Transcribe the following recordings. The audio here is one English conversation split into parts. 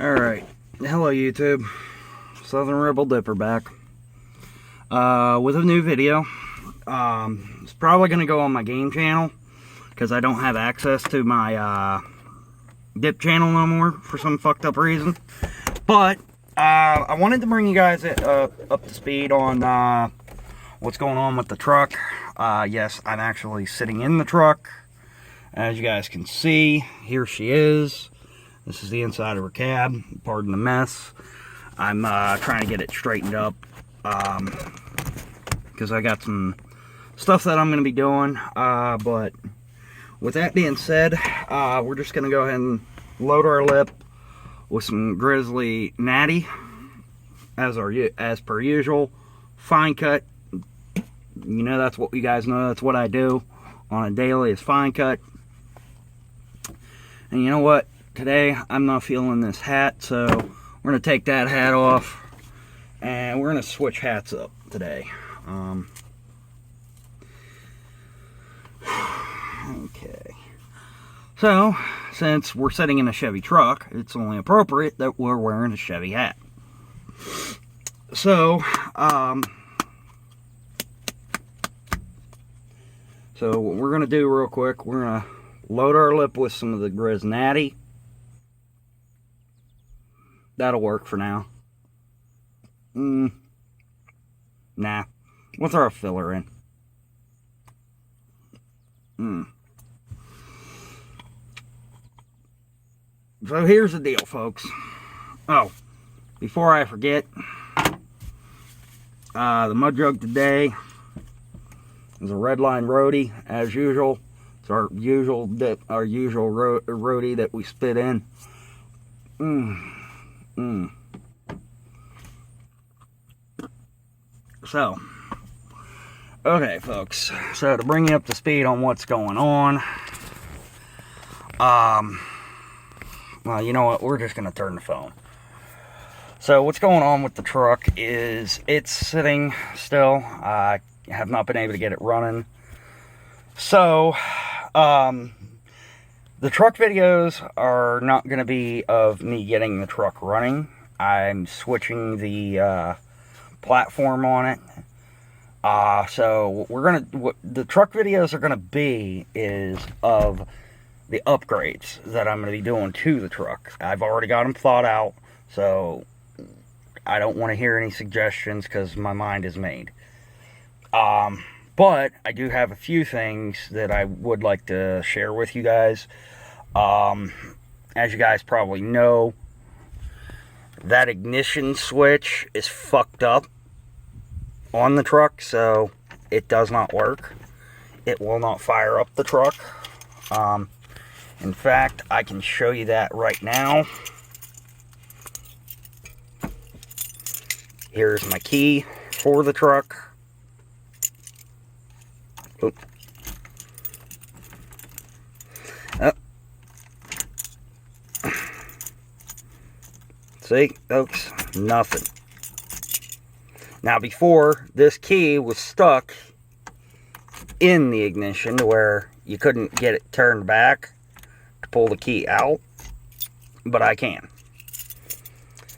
Alright, hello YouTube, Southern Rebel Dipper back with a new video. It's probably going to go on my game channel because I don't have access to my dip channel no more for some fucked up reason. But I wanted to bring you guys up to speed on what's going on with the truck. Yes, I'm actually sitting in the truck. As you guys can see, here she is. This is the inside of her cab. Pardon the mess. I'm trying to get it straightened up because I got some stuff that I'm going to be doing. But with that being said, we're just going to go ahead and load our lip with some Grizzly Natty as per usual. Fine cut. You know, that's what you guys know. That's what I do on a daily, is fine cut. And you know what? Today, I'm not feeling this hat, so we're going to take that hat off, and we're going to switch hats up today. Okay. So, since we're sitting in a Chevy truck, it's only appropriate that we're wearing a Chevy hat. So, what we're going to do real quick, we're going to load our lip with some of the Grizz Natty. That'll work for now. Nah. We'll throw a filler in. So here's the deal, folks. Oh, before I forget, the mud jug today is a Redline Roadie, as usual. It's our usual dip, our usual roadie that we spit in. So, okay, folks. So, to bring you up to speed on what's going on, well, you know what? We're just going to turn the phone. So, what's going on with the truck is it's sitting still. I have not been able to get it running. So, the truck videos are not going to be of me getting the truck running. I'm switching the platform on it. So what the truck videos are going to be is of the upgrades that I'm going to be doing to the truck. I've already got them thought out, so I don't want to hear any suggestions because my mind is made. But I do have a few things that I would like to share with you guys. As you guys probably know, that ignition switch is fucked up on the truck, so it does not work. It will not fire up the truck. In fact, I can show you that right now. Here's my key for the truck. Oop. Oh. See, folks, nothing. Now, before, this key was stuck in the ignition to where you couldn't get it turned back to pull the key out, but I can.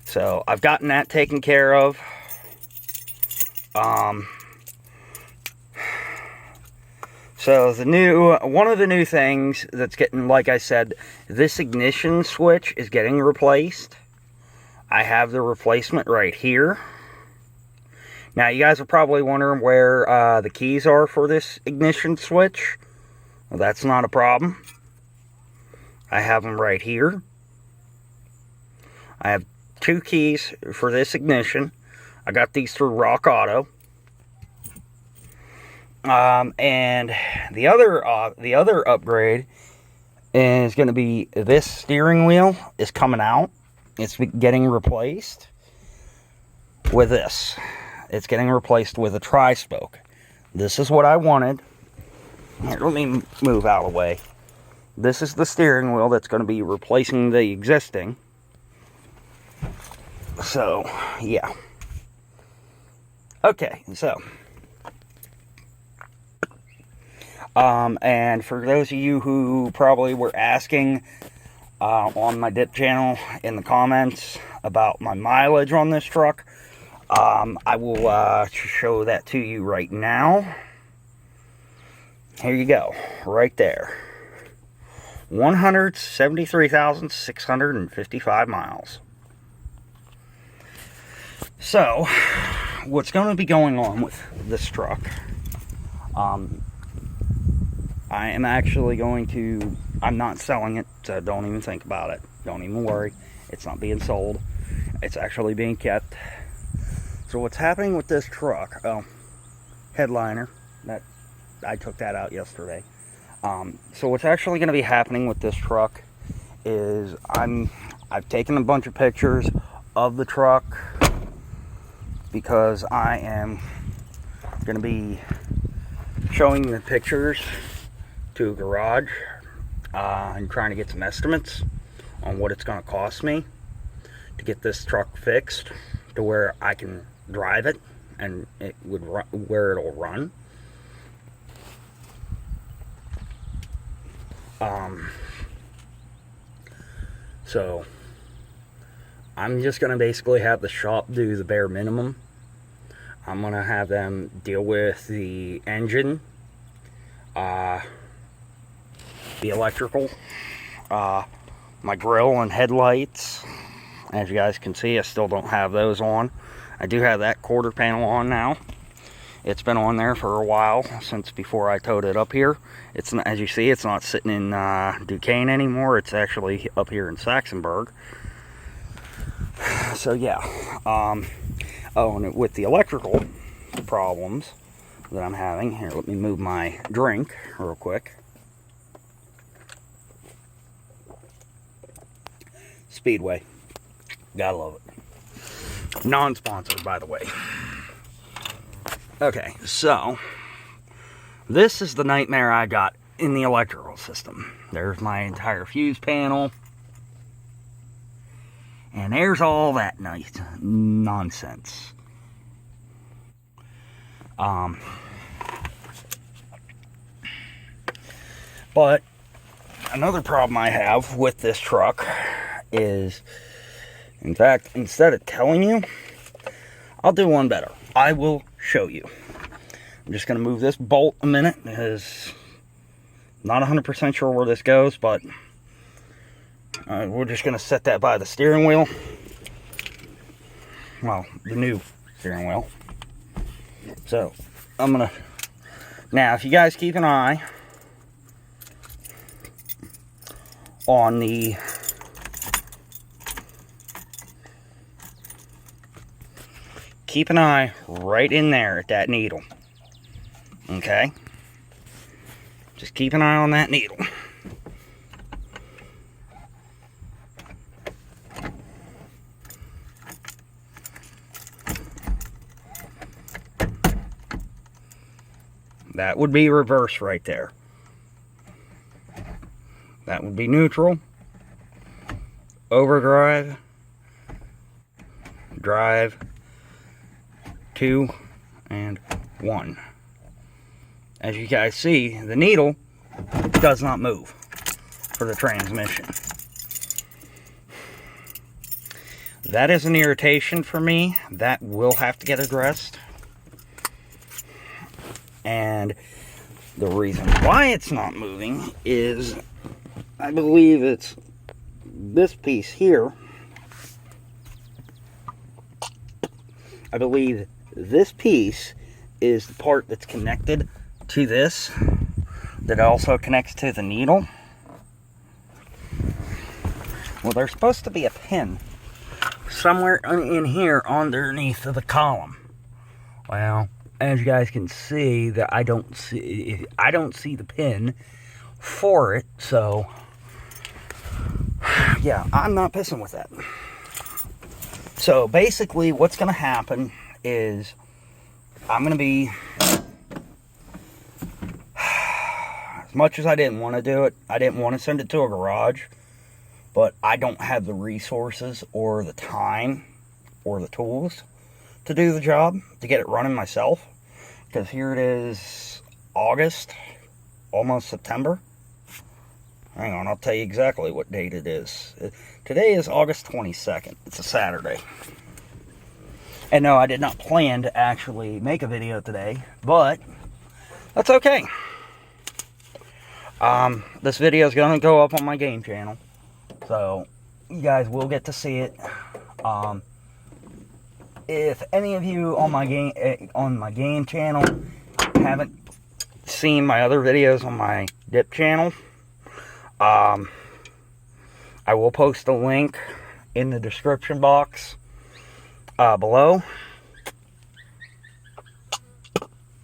So, I've gotten that taken care of. So one of the new things that's getting, like I said, this ignition switch is getting replaced. I have the replacement right here. Now, you guys are probably wondering where the keys are for this ignition switch. Well, that's not a problem. I have them right here. I have 2 keys for this ignition. I got these through Rock Auto. And the other upgrade is going to be this steering wheel is coming out. It's getting replaced with this. It's getting replaced with a tri-spoke. This is what I wanted. Here, let me move out of the way. This is the steering wheel that's going to be replacing the existing. So, yeah. Okay, so. And for those of you who probably were asking on my dip channel in the comments about my mileage on this truck. I will show that to you right now. Here you go, right there. 173,655 miles. So, what's going to be going on with this truck? I am actually going to, I'm not selling it, so don't even think about it. Don't even worry. It's not being sold. It's actually being kept. So what's happening with this truck? Oh, headliner. I took that out yesterday. So what's actually going to be happening with this truck is I've taken a bunch of pictures of the truck because I am going to be showing the pictures to a garage and trying to get some estimates on what it's going to cost me to get this truck fixed to where I can drive it and it would run, where it'll run. So I'm just going to basically have the shop do the bare minimum. I'm going to have them deal with the engine, the electrical, my grill and headlights. As you guys can see, I still don't have those on. I do have that quarter panel on now. It's been on there for a while, since before I towed it up here. It's, as you see, it's not sitting in Duquesne anymore. It's actually up here in Saxonburg. So yeah. Oh, and with the electrical problems that I'm having, here, let me move my drink real quick. Speedway. Gotta love it. Non-sponsored, by the way. Okay, so this is the nightmare I got in the electrical system. There's my entire fuse panel. And there's all that nice nonsense. But another problem I have with this truck is, in fact, instead of telling you, I'll do one better. I will show you. I'm just going to move this bolt a minute because I'm not 100% sure where this goes, but we're just going to set that by the steering wheel. Well, the new steering wheel. So, I'm going to... Now, if you guys keep an eye on the... Keep an eye right in there at that needle. Okay? Just keep an eye on that needle. That would be reverse right there. That would be neutral. Overdrive. Drive. 2 and 1. As you guys see, the needle does not move for the transmission. That is an irritation for me. That will have to get addressed. And the reason why it's not moving is, I believe it's this piece here. I believe this piece is the part that's connected to this, that also connects to the needle. Well, there's supposed to be a pin somewhere in here underneath of the column. Well, as you guys can see, that I don't see the pin for it, so yeah, I'm not pissing with that. So basically what's going to happen is I'm going to be, as much as I didn't want to do it, I didn't want to send it to a garage, but I don't have the resources or the time or the tools to do the job, to get it running myself, because here it is August, almost September, Hang on, I'll tell you exactly what date it is. Today is August 22nd. It's a Saturday. And no, I did not plan to actually make a video today, but that's okay. This video is going to go up on my game channel, so you guys will get to see it. If any of you on my game channel haven't seen my other videos on my dip channel, I will post a link in the description box below.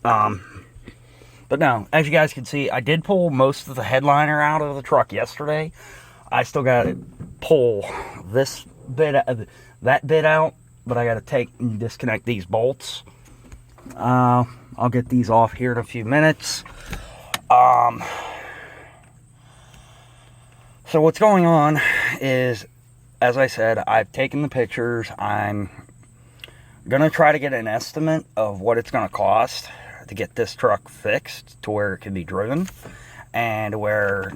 But no, as you guys can see, I did pull most of the headliner out of the truck yesterday. I still got to pull this bit, that bit out, but I got to take and disconnect these bolts. I'll get these off here in a few minutes. So what's going on is, as I said, I've taken the pictures. I'm going to try to get an estimate of what it's going to cost to get this truck fixed to where it can be driven, and where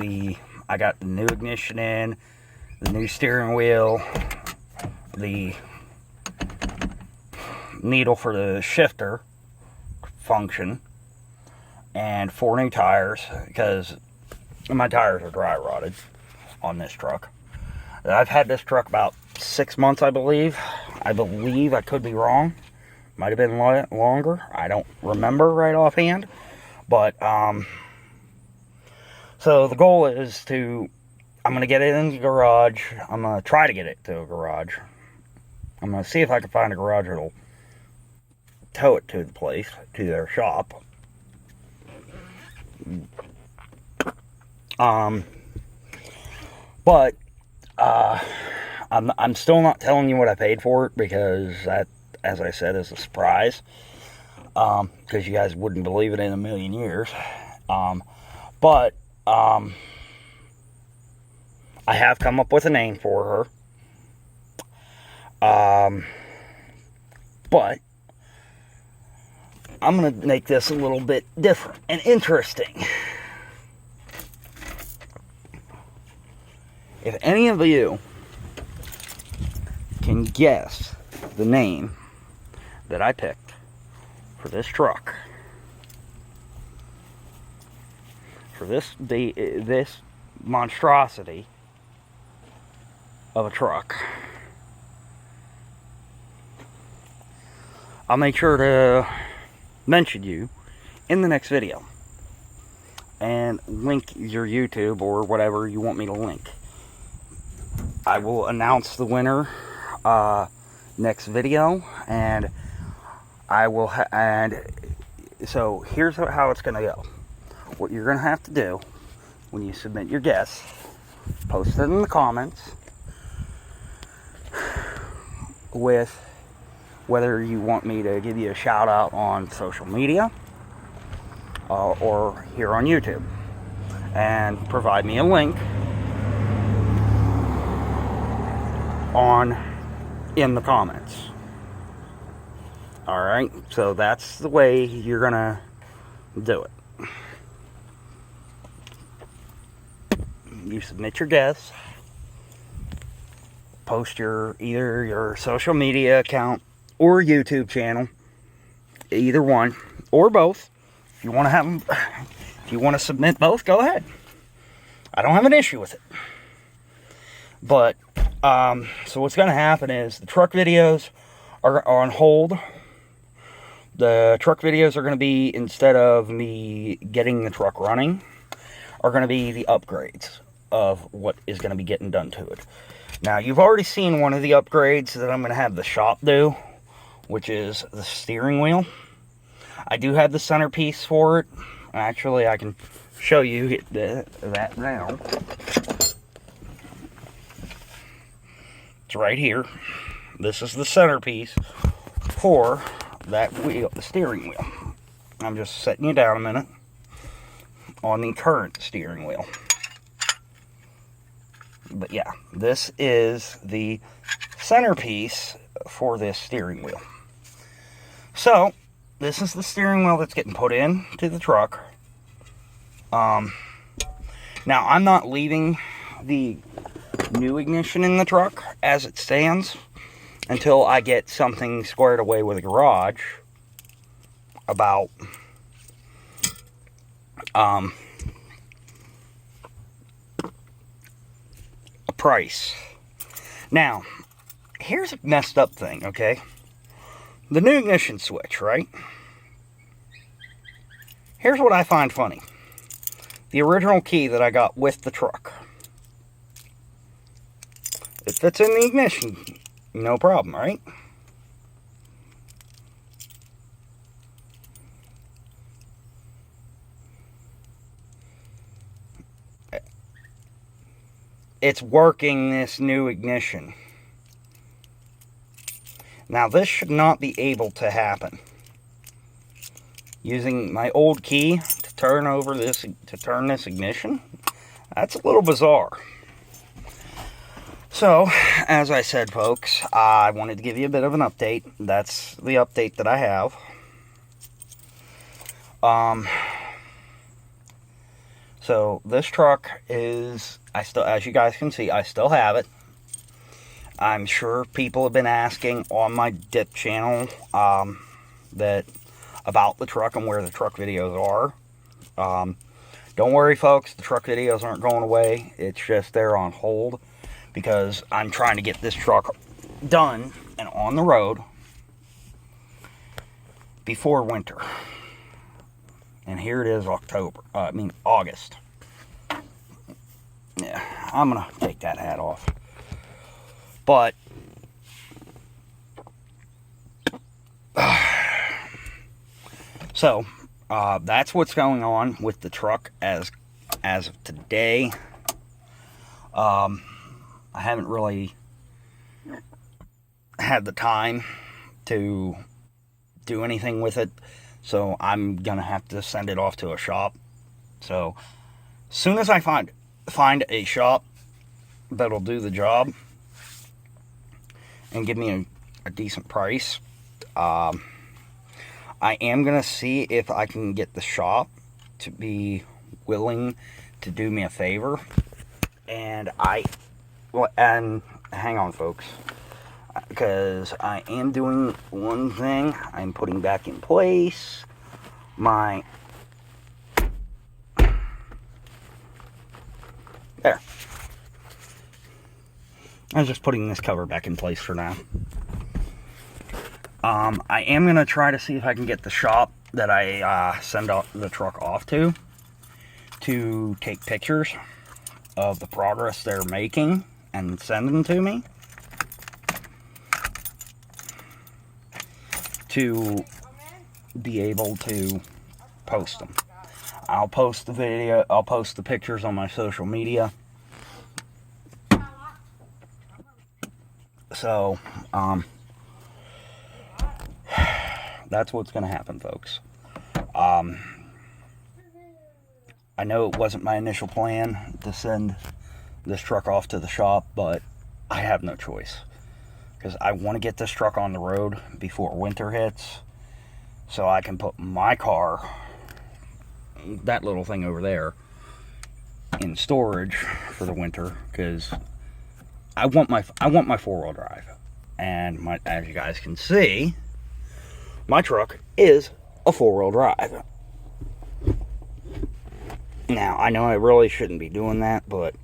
I got the new ignition in, the new steering wheel, the needle for the shifter function, and 4 new tires, because my tires are dry rotted on this truck. I've had this truck about 6 months, I believe. I could be wrong. Might have been longer. I don't remember right offhand. But, so the goal is I'm going to get it in the garage. I'm going to try to get it to a garage. I'm going to see if I can find a garage that'll tow it to the place, to their shop. But, I'm still not telling you what I paid for it, because that, as I said, is a surprise. Because you guys wouldn't believe it in a million years. But I have come up with a name for her. But I'm going to make this a little bit different and interesting. If any of you can guess the name that I picked for this truck, for this monstrosity of a truck, I'll make sure to mention you in the next video and link your YouTube or whatever you want me to link. I will announce the winner next video, and I will so here's how it's gonna go. What you're gonna have to do when you submit your guess, post it in the comments with whether you want me to give you a shout out on social media or here on YouTube, and provide me a link in the comments. Alright, so that's the way you're gonna do it. You submit your guess, post either your social media account or YouTube channel, either one or both. If you want to have them, if you want to submit both, go ahead. I don't have an issue with it. But so what's going to happen is the truck videos are on hold. The truck videos are going to be, instead of me getting the truck running, are going to be the upgrades of what is going to be getting done to it. Now, you've already seen one of the upgrades that I'm going to have the shop do, which is the steering wheel. I do have the centerpiece for it. Actually, I can show you that now. It's right here. This is the centerpiece for that wheel, the steering wheel. I'm just setting you down a minute on the current steering wheel. But yeah, this is the centerpiece for this steering wheel. So, this is the steering wheel that's getting put in to the truck. Now, I'm not leaving the new ignition in the truck as it stands until I get something squared away with the garage about a price. Now, here's a messed up thing, okay? The new ignition switch, right? Here's what I find funny. The original key that I got with the truck. It fits in the ignition, no problem, right? It's working, this new ignition. Now, this should not be able to happen. Using my old key to turn this ignition, that's a little bizarre. So, as I said, folks, I wanted to give you a bit of an update. That's the update that I have. So this truck is, as you guys can see, I still have it. I'm sure people have been asking on my dip channel about the truck and where the truck videos are. Don't worry, folks, the truck videos aren't going away. It's just they're on hold because I'm trying to get this truck done and on the road before winter. And here it is, August. Yeah, I'm gonna take that hat off. But so that's what's going on with the truck as of today. I haven't really had the time to do anything with it, so I'm gonna have to send it off to a shop. So as soon as I find a shop that'll do the job and give me a decent price, I am gonna see if I can get the shop to be willing to do me a favor. And hang on, folks, because I am doing one thing. I'm putting back in place my there. I'm just putting this cover back in place for now. I am going to try to see if I can get the shop that I send out the truck off to take pictures of the progress they're making and send them to me to be able to post them. I'll post the pictures on my social media. So, that's what's going to happen, folks. I know it wasn't my initial plan to send this truck off to the shop, but I have no choice. Because I want to get this truck on the road before winter hits, so I can put my car, that little thing over there, in storage for the winter, because I want my 4-wheel drive. And as you guys can see, my truck is a 4-wheel drive. Now, I know I really shouldn't be doing that, but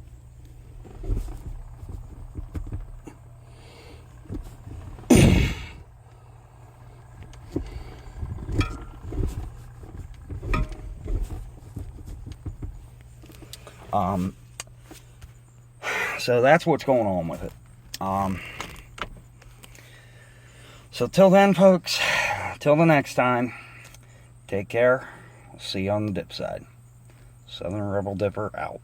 so that's what's going on with it. So till then, folks, till the next time, take care. See you on the dip side. Southern Rebel Dipper out.